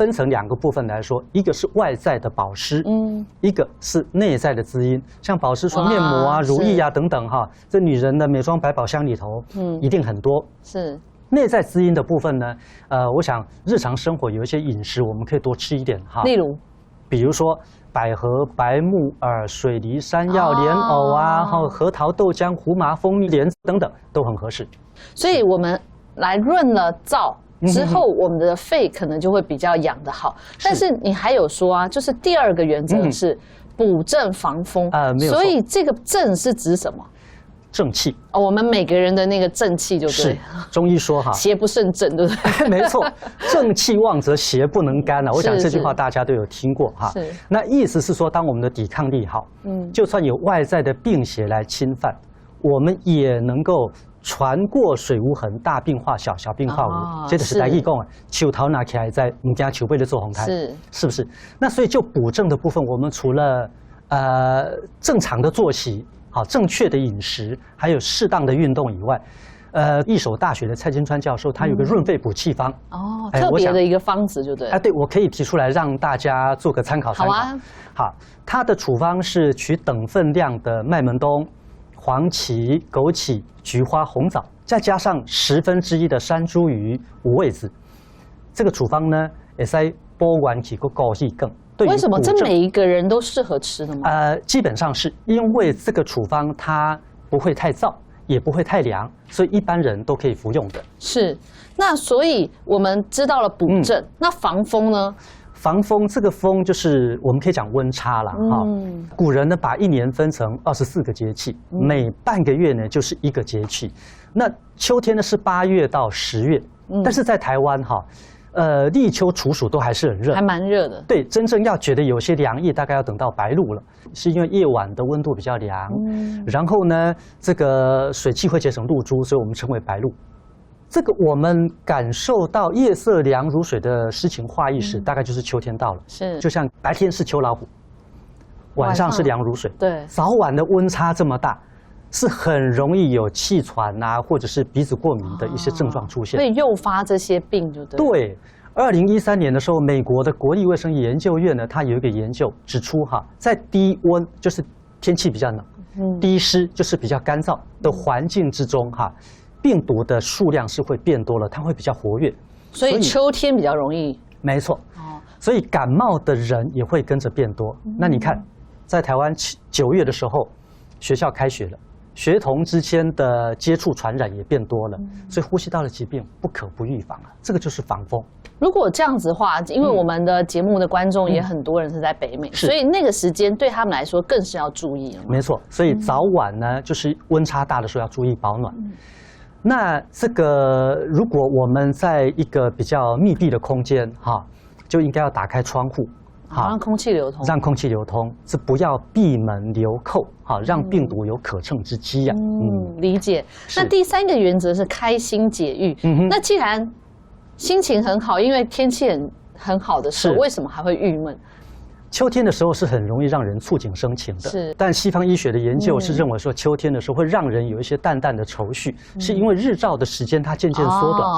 分成2个部分来说，一个是外在的保湿，一个是内在的滋阴。像保湿说面膜啊、乳液啊等等哈，这女人的美妆百宝箱里头，一定很多。是。内在滋阴的部分呢，我想日常生活有一些饮食我们可以多吃一点哈。例如，比如说百合、白木耳、水梨、山药、莲藕啊，核桃、豆浆、胡麻、蜂蜜、莲子等等都很合适。所以我们来润了燥之后，我们的肺可能就会比较养得好。但是你还有说啊，就是第2个原则是补正防风没有错。所以这个正是指什么？正气哦，我们每个人的那个正气就对。是中医说哈，邪不胜正，对不对？没错，正气旺则邪不能干啊。我想这句话大家都有听过哈。是。那意思是说，当我们的抵抗力好，就算有外在的病邪来侵犯，我们也能够船过水无痕，大病化小，小病化无。这就是台语讲啊，树头拿起来在唔惊树背的做红台，是不是？那所以就补正的部分，我们除了正常的作息。好，正确的饮食，还有适当的运动以外，一所大学的蔡金川教授他有个润肺补气方哦，特别的一个方子就对了。对，我可以提出来让大家做个参考。好啊，好，它的处方是取等分量的麦门冬、黄芪、枸杞、菊花、红枣，再加上1/10的山茱萸、五味子。这个处方呢，也是补元气个高气更。为什么这每一个人都适合吃的吗？基本上是因为这个处方它不会太燥，也不会太凉，所以一般人都可以服用的。是，那所以我们知道了补正，那防风呢？防风这个风就是我们可以讲温差了哈。古人呢把1年分成24个节气，每半个月呢就是1个节气。那秋天呢是8月到10月，但是在台湾哈。立秋处暑都还是很热，还蛮热的。对，真正要觉得有些凉意，大概要等到白露了，是因为夜晚的温度比较凉。然后呢，这个水汽会结成露珠，所以我们称为白露。这个我们感受到夜色凉如水的诗情画意时，大概就是秋天到了。是，就像白天是秋老虎，晚上是凉如水。对，早晚的温差这么大。是很容易有气喘啊，或者是鼻子过敏的一些症状出现，会诱发这些病，就对。对，2013年的时候，美国的国立卫生研究院呢，它有一个研究指出哈，在低温就是天气比较冷，低湿就是比较干燥的环境之中哈，病毒的数量是会变多了，它会比较活跃，所以秋天比较容易。没错，所以感冒的人也会跟着变多。那你看，在台湾9月的时候，学校开学了。学童之间的接触传染也变多了，所以呼吸道的疾病不可不预防啊，这个就是防风。如果这样子的话，因为我们的节目的观众也很多人是在北美，所以那个时间对他们来说更是要注意了。没错，所以早晚呢，就是温差大的时候要注意保暖。那这个如果我们在一个比较密闭的空间哈，就应该要打开窗户。好，让空气流通，让空气流通，是不要闭门留寇，好，让病毒有可乘之机呀。理解。那第3个原则是开心解郁。那既然心情很好，因为天气很好的时候，为什么还会郁闷？秋天的时候是很容易让人触景生情的，是。但西方医学的研究是认为说，秋天的时候会让人有一些淡淡的愁绪，是因为日照的时间它渐渐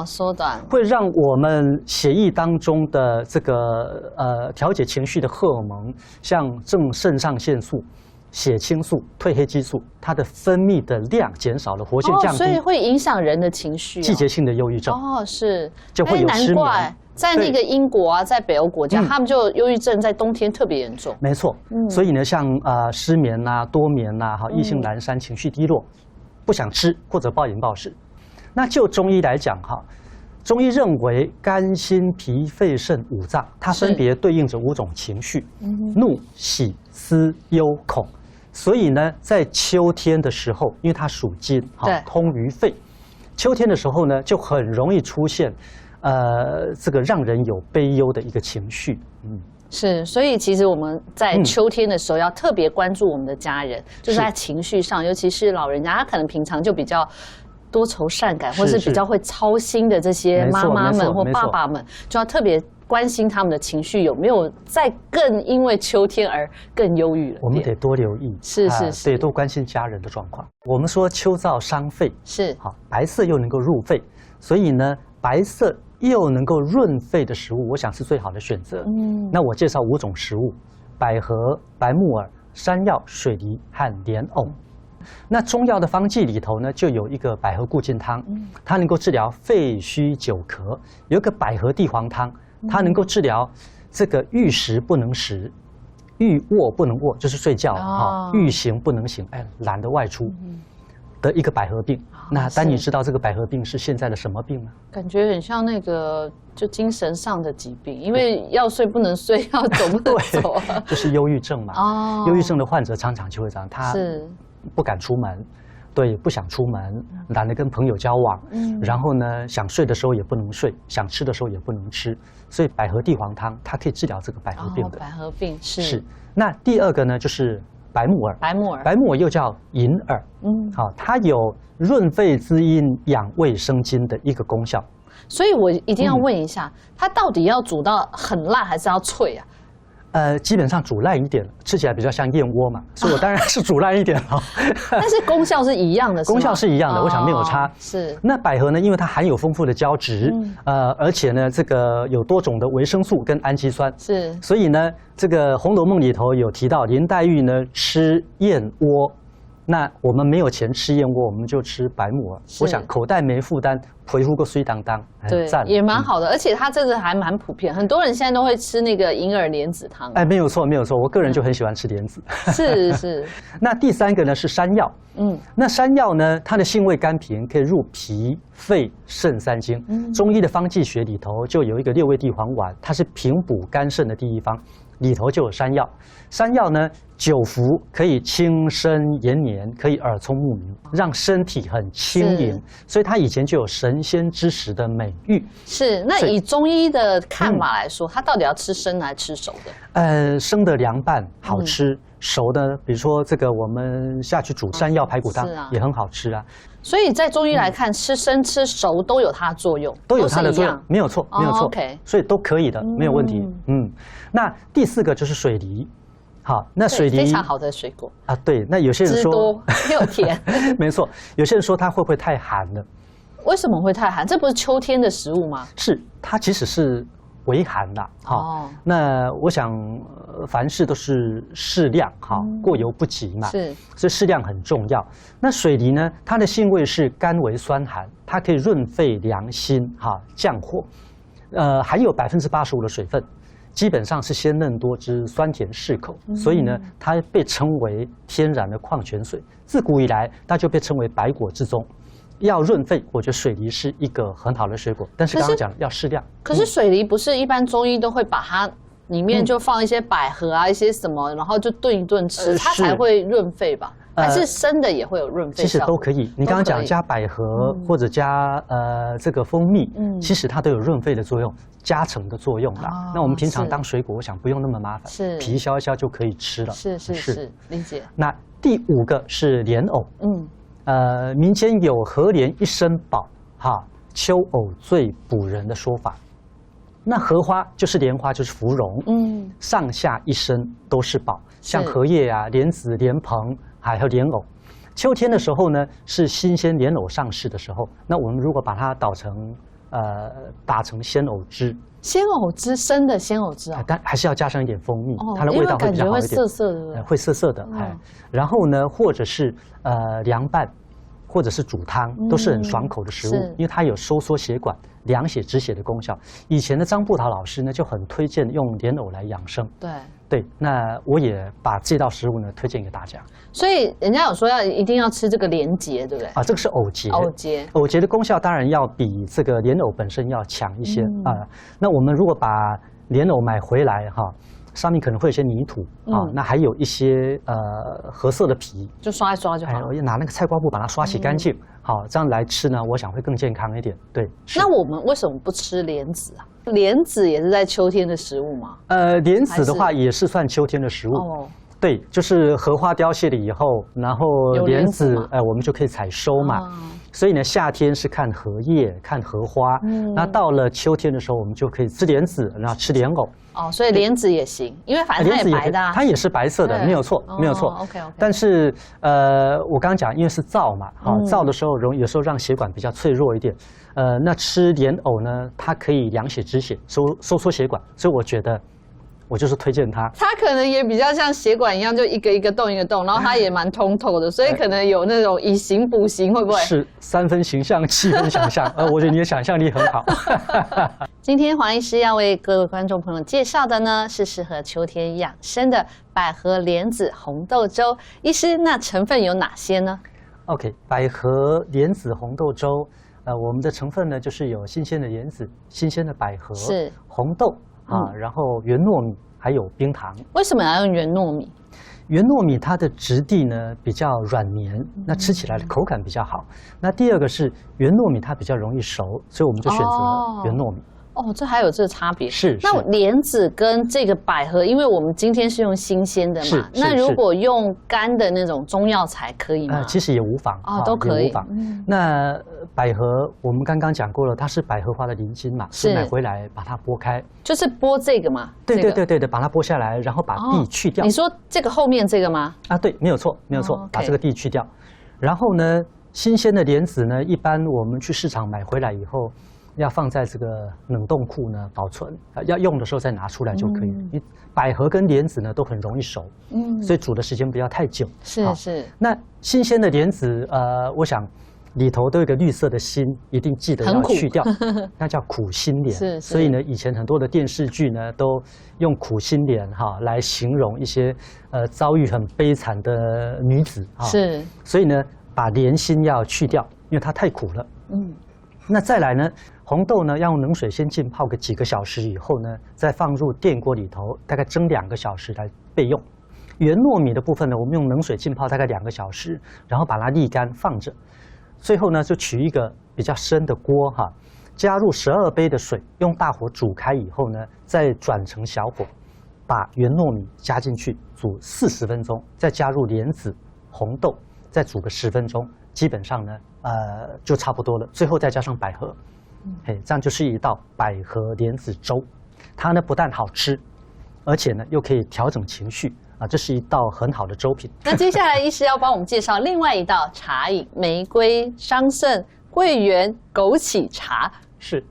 缩短，会让我们血液当中的这个调节情绪的荷尔蒙，像正肾上腺素、血清素、褪黑激素，它的分泌的量减少了，活性降低，所以会影响人的情绪。季节性的忧郁症是，就会有失眠。在那个英国啊，在北欧国家，他们就忧郁症在冬天特别严重。没错，所以呢，像失眠啊、多眠啊、意兴阑珊、情绪低落、不想吃或者暴饮暴食。那就中医来讲哈，中医认为肝、心、脾、肺、肾5脏，它分别对应着5种情绪：怒、喜、思、忧、恐。所以呢，在秋天的时候，因为它属金，通于肺，秋天的时候呢，就很容易出现。这个让人有悲忧的一个情绪，是，所以其实我们在秋天的时候要特别关注我们的家人，就是在情绪上，尤其是老人家，他可能平常就比较多愁善感，或是比较会操心的这些妈妈们或爸爸们，就要特别关心他们的情绪有没有再更因为秋天而更忧郁了。我们得多留意，是，对，多关心家人的状况。我们说秋燥伤肺，是好，白色又能够入肺，所以呢。白色又能够润肺的食物，我想是最好的选择。那我介绍5种食物：百合、白木耳、山药、水梨和莲藕。那中药的方剂里头呢，就有一个百合固筋汤，它能够治疗肺虚久咳；有一个百合地黄汤，它能够治疗这个欲食不能食、欲卧不能卧，就是睡觉欲行不能行，懒得外出的一个百合病。那丹妮知道这个百合病是现在的什么病吗？感觉很像那个就精神上的疾病，因为要睡不能睡，要走不能走，就是忧郁症嘛。忧郁症的患者常常就会这样，他不敢出门，对，不想出门，懒得跟朋友交往，然后呢，想睡的时候也不能睡，想吃的时候也不能吃，所以百合地黄汤它可以治疗这个百合病的。百合病是。那第二个呢，就是白木耳。白木耳又叫银耳，它有润肺滋阴、养胃生津的一个功效。所以我一定要问一下，它到底要煮到很烂还是要脆啊？基本上煮烂一点，吃起来比较像燕窝嘛，所以我当然是煮烂一点了。但是功效是一样的，功效是一样的，我想没有差。是。那百合呢，因为它含有丰富的胶质，而且呢，这个有多种的维生素跟氨基酸，是。所以呢，这个《红楼梦》里头有提到林黛玉呢吃燕窝。那我们没有钱吃燕窝，我们就吃白木耳。我想口袋没负担，皮肤个水当当，对，也蛮好的。而且它这个还蛮普遍，很多人现在都会吃那个银耳莲子汤。没有错，没有错。我个人就很喜欢吃莲子。是。那第3个呢是山药。那山药呢，它的性味甘平，可以入脾、肺、肾3经。中医的方剂学里头就有一个6味地黄丸，它是平补肝肾的第一方。里头就有山药，山药呢久服可以轻身延年，可以耳聪目明，让身体很轻盈，所以它以前就有神仙之食的美誉。是，那以中医的看法来说，它到底要吃生的还是吃熟的？生的凉拌好吃，熟的比如说这个我们下去煮山药排骨汤也很好吃啊。所以在中医来看，吃生吃熟都有它的作用，都有它的作用，没有错，没有错。OK， 所以都可以的，没有问题。那第4个就是水梨。好，那水梨非常好的水果啊。对，那有些人说汁多又甜，没错。有些人说它会不会太寒了？为什么会太寒？这不是秋天的食物吗？是，它其实是微寒的。那我想凡事都是适量，过犹不及嘛。是，所以适量很重要。那水梨呢，它的性味是甘为酸寒，它可以润肺凉心，降火。含有85%的水分。基本上是鲜嫩多汁、酸甜适口，所以呢，它被称为天然的矿泉水。自古以来，它就被称为百果之宗。要润肺，我觉得水梨是一个很好的水果，但是刚刚讲要适量。可是水梨不是一般中医都会把它里面就放一些百合啊、一些什么，然后就炖一炖吃，它才会润肺吧？还是生的也会有润肺效果？其实都可以。你刚刚讲加百合或者加这个蜂蜜，其实它都有润肺的作用。加成的作用啦。那我们平常当水果，我想不用那么麻烦，是皮削一削就可以吃了。是，理解。那第5个是莲藕。民间有荷莲一身宝，秋藕最补人的说法。那荷花就是莲花，就是芙蓉，上下一身都是宝，像荷叶啊、莲子、莲蓬，还有莲藕。秋天的时候呢，是新鲜莲藕上市的时候。那我们如果把它打成鲜藕汁，鲜藕汁，生的鲜藕汁啊，但还是要加上一点蜂蜜，它的味道会比较好一点。会涩涩的，会涩涩的，然后呢，或者是凉拌，或者是煮汤，都是很爽口的食物，因为它有收缩血管、凉血止血的功效。以前的张步桃老师呢，就很推荐用莲藕来养生。对，那我也把这道食物呢推荐给大家。所以人家有说一定要吃这个莲结，对不对？这个是藕结。藕结的功效当然要比这个莲藕本身要强一些那我们如果把莲藕买回来上面可能会有些泥土那还有一些褐色的皮，就刷一刷就好。拿那个菜瓜布把它刷洗干净，这样来吃呢，我想会更健康一点。对。那我们为什么不吃莲子啊？莲子也是在秋天的食物吗？莲子的话也是算秋天的食物。对，就是荷花凋谢了以后，然后莲子我们就可以采收嘛。所以呢，夏天是看荷叶、看荷花，那到了秋天的时候，我们就可以吃莲子，然后吃莲藕。哦，所以莲子也行，因为反正它也白的啊。它也是白色的，没有错，没有错。OK。但是我刚刚讲，因为是燥嘛，燥的时候有时候让血管比较脆弱一点。那吃莲藕呢，它可以凉血止血，收缩血管，所以我觉得。我就是推荐它，它可能也比较像血管一样，就一个一个洞一个洞，然后它也蛮通透的，所以可能有那种以形补形，会不会？是3分形象，7分想象。我觉得你的想象力很好。今天黄医师要为各位观众朋友介绍的呢，是适合秋天养生的百合莲子红豆粥。医师，那成分有哪些呢 ？OK， 百合莲子红豆粥，我们的成分呢就是有新鲜的莲子、新鲜的百合、是红豆。然后圆糯米还有冰糖。为什么要用圆糯米？圆糯米它的质地呢比较软绵，那吃起来的口感比较好。那第二个是圆糯米它比较容易熟，所以我们就选择圆糯米。哦，这还有这个差别。是。那莲子跟这个百合，因为我们今天是用新鲜的嘛，那如果用干的那种中药材可以吗？其实也无妨都可以。也无妨。那百合我们刚刚讲过了，它是百合花的鳞茎嘛，是买回来把它剥开，就是剥这个嘛。对，把它剥下来，然后把蒂去掉。你说这个后面这个吗？对，没有错，把这个蒂去掉。然后呢，新鲜的莲子呢，一般我们去市场买回来以后。要放在这个冷冻库呢保存，要用的时候再拿出来就可以。因为百合跟莲子呢都很容易熟，所以煮的时间不要太久。是。那新鲜的莲子，我想里头都有一个绿色的心，一定记得要去掉，那叫苦心莲。是。所以呢，以前很多的电视剧呢都用苦心莲来形容一些遭遇很悲惨的女子是。所以呢，把莲心要去掉，因为它太苦了。那再来呢，红豆呢要用冷水先浸泡个几个小时以后呢，再放入电锅里头，大概蒸2个小时来备用。圆糯米的部分呢，我们用冷水浸泡大概2个小时，然后把它沥干放着。最后呢，就取一个比较深的锅加入12杯的水，用大火煮开以后呢，再转成小火，把圆糯米加进去煮40分钟，再加入莲子、红豆，再煮个10分钟。基本上呢，就差不多了。最后再加上百合，这样就是一道百合莲子粥。它呢不但好吃，而且呢又可以调整情绪这是一道很好的粥品。那接下来医师要帮我们介绍另外一道茶饮——玫瑰、桑葚、桂圆、枸杞茶。是，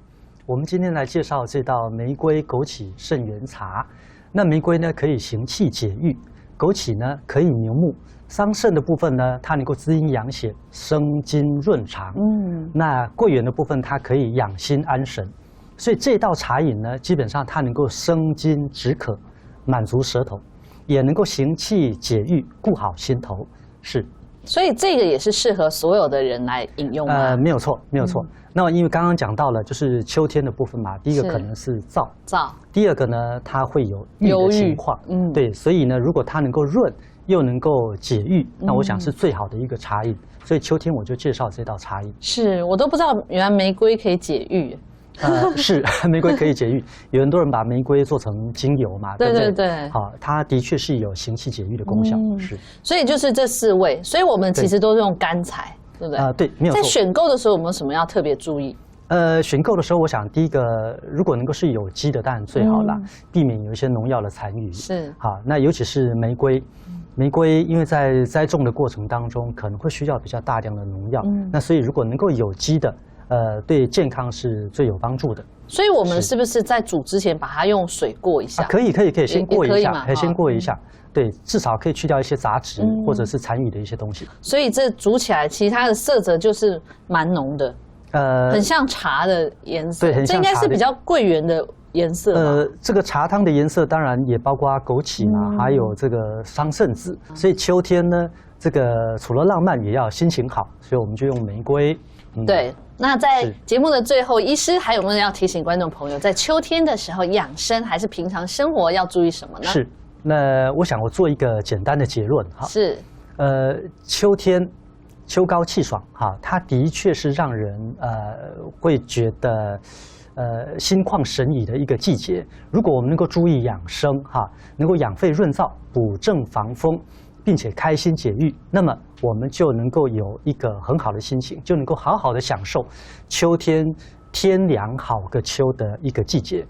我们今天来介绍这道玫瑰枸杞圣元茶。那玫瑰呢可以行气解郁，枸杞呢可以明目。桑葚的部分呢，它能够滋阴养血、生津润肠。那桂圆的部分，它可以养心安神。所以这道茶饮呢，基本上它能够生津止渴，满足舌头，也能够行气解郁，顾好心头。是。所以这个也是适合所有的人来饮用吗？没有错，没有错。那么因为刚刚讲到了，就是秋天的部分嘛，第一个可能是燥，第二个呢，它会有郁的情况。对，所以呢，如果它能够润。又能够解郁，那我想是最好的一个茶饮。所以秋天我就介绍这道茶饮。是我都不知道，原来玫瑰可以解郁。是玫瑰可以解郁。有很多人把玫瑰做成精油嘛，对不对？对。好，它的确是有行气解郁的功效。是。所以就是这4味，所以我们其实都是用干柴，对不对？对，没有错。在选购的时候有没有什么要特别注意？选购的时候，我想第一个，如果能够是有机的，当然最好啦，避免有一些农药的残余。是。好，那尤其是玫瑰。玫瑰因为在栽种的过程当中可能会需要比较大量的农药，那所以如果能够有机的，对健康是最有帮助的。所以我们是不是在煮之前把它用水过一下？可以，先过一下，先过一下。对，至少可以去掉一些杂质或者是残余的一些东西。所以这煮起来，其实它的色泽就是蛮浓的，很像茶的颜色。对，很像茶的。这应该是比较桂圆的颜色。这个茶汤的颜色当然也包括枸杞嘛，还有这个桑葚子。所以秋天呢，这个除了浪漫，也要心情好，所以我们就用玫瑰。对。那在节目的最后，医师还有没有要提醒观众朋友，在秋天的时候养生还是平常生活要注意什么呢？是。那我想我做一个简单的结论哈。是。秋天秋高气爽哈，它的确是让人会觉得心旷神怡的一个季节。如果我们能够注意养生哈，能够养肺润燥、补正防风，并且开心解郁，那么我们就能够有一个很好的心情，就能够好好的享受秋天天凉好个秋的一个季节。